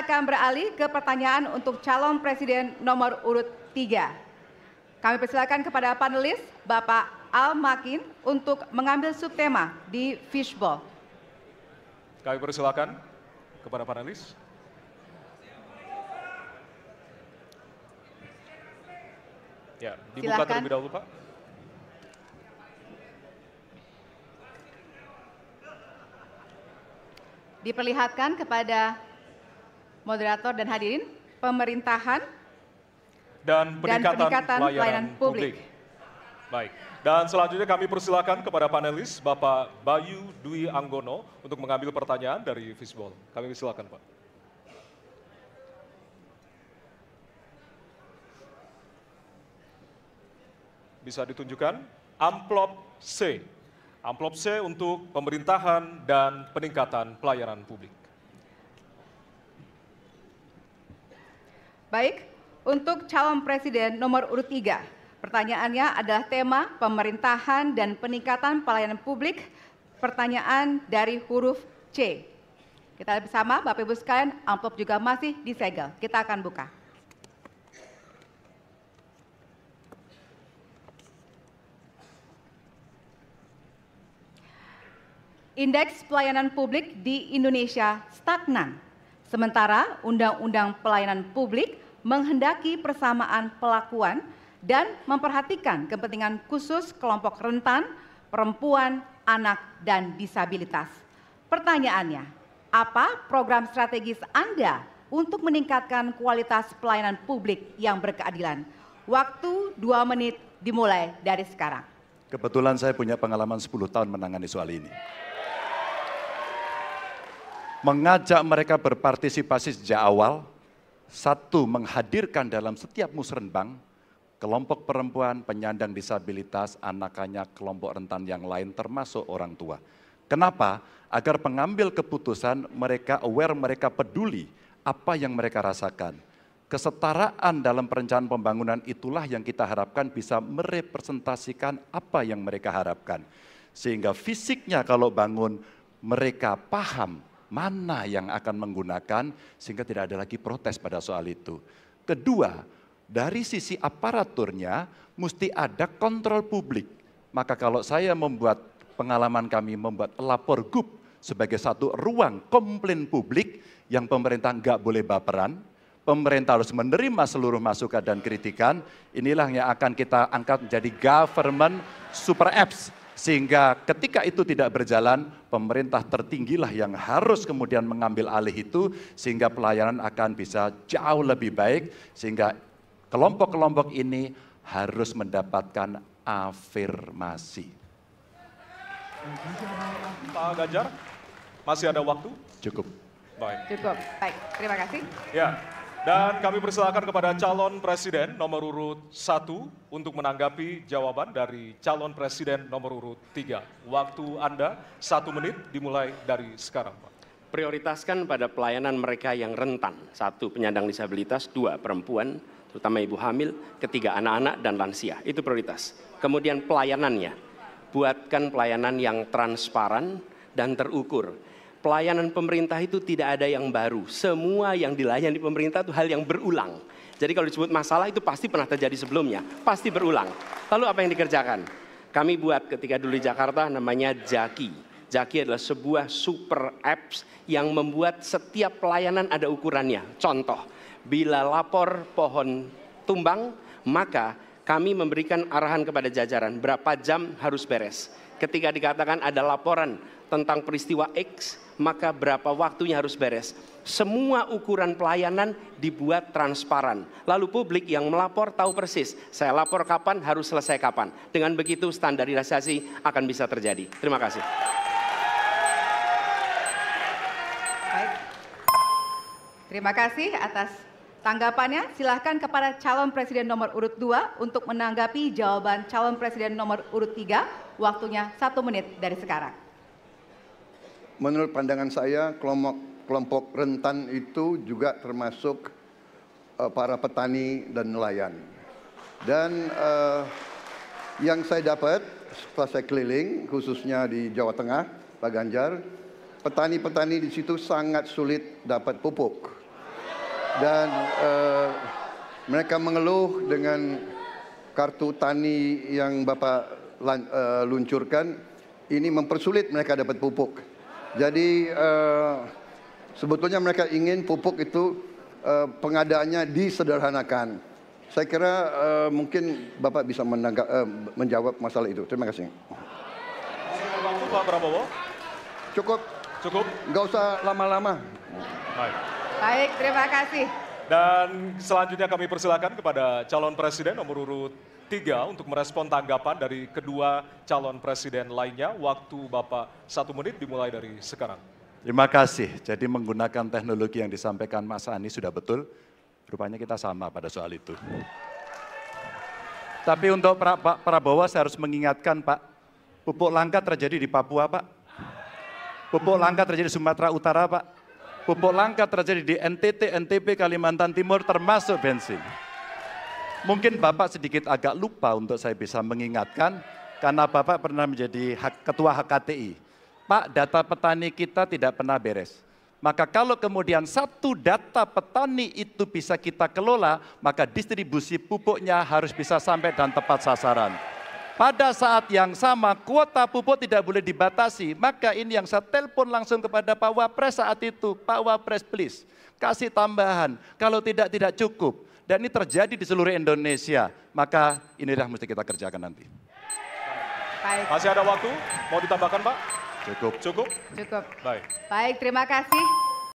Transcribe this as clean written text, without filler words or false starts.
akan beralih ke pertanyaan untuk calon presiden nomor urut 3. Kami persilakan kepada panelis Bapak Al Makin untuk mengambil subtema di fishbowl. Kami persilakan kepada panelis. Ya, dibuka Silakan. terlebih dahulu, Pak. Diperlihatkan kepada moderator dan hadirin pemerintahan dan peningkatan pelayanan publik. Baik. Dan selanjutnya kami persilakan kepada panelis Bapak Bayu Dwi Anggono untuk mengambil pertanyaan dari fishbowl. Kami persilakan, Pak. Bisa ditunjukkan amplop C. Amplop C untuk pemerintahan dan peningkatan pelayanan publik. Baik, untuk calon presiden nomor urut 3, pertanyaannya adalah tema pemerintahan dan peningkatan pelayanan publik, pertanyaan dari huruf C. Kita lihat bersama, Bapak Ibu sekalian, amplop juga masih disegel. Kita akan buka. Indeks pelayanan publik di Indonesia stagnan. Sementara Undang-Undang Pelayanan Publik menghendaki persamaan pelakuan dan memperhatikan kepentingan khusus kelompok rentan, perempuan, anak, dan disabilitas. Pertanyaannya, apa program strategis Anda untuk meningkatkan kualitas pelayanan publik yang berkeadilan? Waktu 2 menit dimulai dari sekarang. Kebetulan saya punya pengalaman 10 tahun menangani soal ini. Mengajak mereka berpartisipasi sejak awal, satu, menghadirkan dalam setiap musrenbang kelompok perempuan, penyandang disabilitas, anak-anak, kelompok rentan yang lain termasuk orang tua. Kenapa? Agar pengambil keputusan mereka aware, mereka peduli apa yang mereka rasakan. Kesetaraan dalam perencanaan pembangunan itulah yang kita harapkan bisa merepresentasikan apa yang mereka harapkan. Sehingga fisiknya kalau bangun mereka paham mana yang akan menggunakan sehingga tidak ada lagi protes pada soal itu. Kedua, dari sisi aparaturnya mesti ada kontrol publik. Maka kalau saya membuat pengalaman kami membuat lapor GUP sebagai satu ruang komplain publik yang pemerintah nggak boleh baperan, pemerintah harus menerima seluruh masukan dan kritikan, inilah yang akan kita angkat menjadi government super apps. Sehingga ketika itu tidak berjalan, pemerintah tertinggilah yang harus kemudian mengambil alih itu, sehingga pelayanan akan bisa jauh lebih baik, sehingga kelompok-kelompok ini harus mendapatkan afirmasi. Pak Ganjar, masih ada waktu? Cukup. Baik. Cukup, baik, terima kasih. Ya, dan kami persilakan kepada calon presiden nomor urut 1 untuk menanggapi jawaban dari calon presiden nomor urut 3. Waktu Anda 1 menit dimulai dari sekarang, Pak. Prioritaskan pada pelayanan mereka yang rentan. 1, penyandang disabilitas, 2, perempuan, terutama ibu hamil, 3, anak-anak dan lansia. Itu prioritas. Kemudian pelayanannya, buatkan pelayanan yang transparan dan terukur. Pelayanan pemerintah itu tidak ada yang baru. Semua yang dilayani pemerintah itu hal yang berulang. Jadi kalau disebut masalah itu pasti pernah terjadi sebelumnya. Pasti berulang. Lalu apa yang dikerjakan? Kami buat ketika dulu di Jakarta namanya Jaki. Jaki adalah sebuah super apps yang membuat setiap pelayanan ada ukurannya. Contoh, bila lapor pohon tumbang, maka kami memberikan arahan kepada jajaran berapa jam harus beres. Ketika dikatakan ada laporan tentang peristiwa X, maka berapa waktunya harus beres. Semua ukuran pelayanan dibuat transparan. Lalu publik yang melapor tahu persis, saya lapor kapan, harus selesai kapan. Dengan begitu standarisasi akan bisa terjadi. Terima kasih. Baik. Terima kasih atas tanggapannya. Silahkan kepada calon presiden nomor urut 2 untuk menanggapi jawaban calon presiden nomor urut 3. Waktunya 1 menit dari sekarang. Menurut pandangan saya, kelompok rentan itu juga termasuk para petani dan nelayan. Dan yang saya dapat setelah saya keliling, khususnya di Jawa Tengah, Pak Ganjar, petani-petani di situ sangat sulit dapat pupuk. Dan mereka mengeluh dengan kartu tani yang Bapak luncurkan, ini mempersulit mereka dapat pupuk. Jadi sebetulnya mereka ingin pupuk itu pengadaannya disederhanakan. Saya kira mungkin Bapak bisa menjawab masalah itu. Terima kasih. Waktu Pak Prabowo. Cukup. Cukup. Nggak usah lama-lama. Baik. Baik, terima kasih. Dan selanjutnya kami persilakan kepada calon presiden nomor urut 3 untuk merespon tanggapan dari kedua calon presiden lainnya. Waktu Bapak 1 menit dimulai dari sekarang. Terima kasih. Jadi menggunakan teknologi yang disampaikan Mas Anies sudah betul. Rupanya kita sama pada soal itu. Tapi untuk Pak Prabowo saya harus mengingatkan Pak, pupuk langka terjadi di Papua Pak. Pupuk langka terjadi di Sumatera Utara Pak. Pupuk langka terjadi di NTT, NTB, Kalimantan Timur termasuk bensin. Mungkin Bapak sedikit agak lupa untuk saya bisa mengingatkan karena Bapak pernah menjadi ketua HKTI. Pak, data petani kita tidak pernah beres. Maka kalau kemudian satu data petani itu bisa kita kelola, maka distribusi pupuknya harus bisa sampai dan tepat sasaran. Pada saat yang sama, kuota pupuk tidak boleh dibatasi. Maka ini yang saya telepon langsung kepada Pak Wapres saat itu. Pak Wapres, please, kasih tambahan. Kalau tidak cukup. Dan ini terjadi di seluruh Indonesia. Maka inilah mesti kita kerjakan nanti. Baik. Masih ada waktu? Mau ditambahkan Pak? Cukup. Cukup? Cukup. Baik. Baik, terima kasih.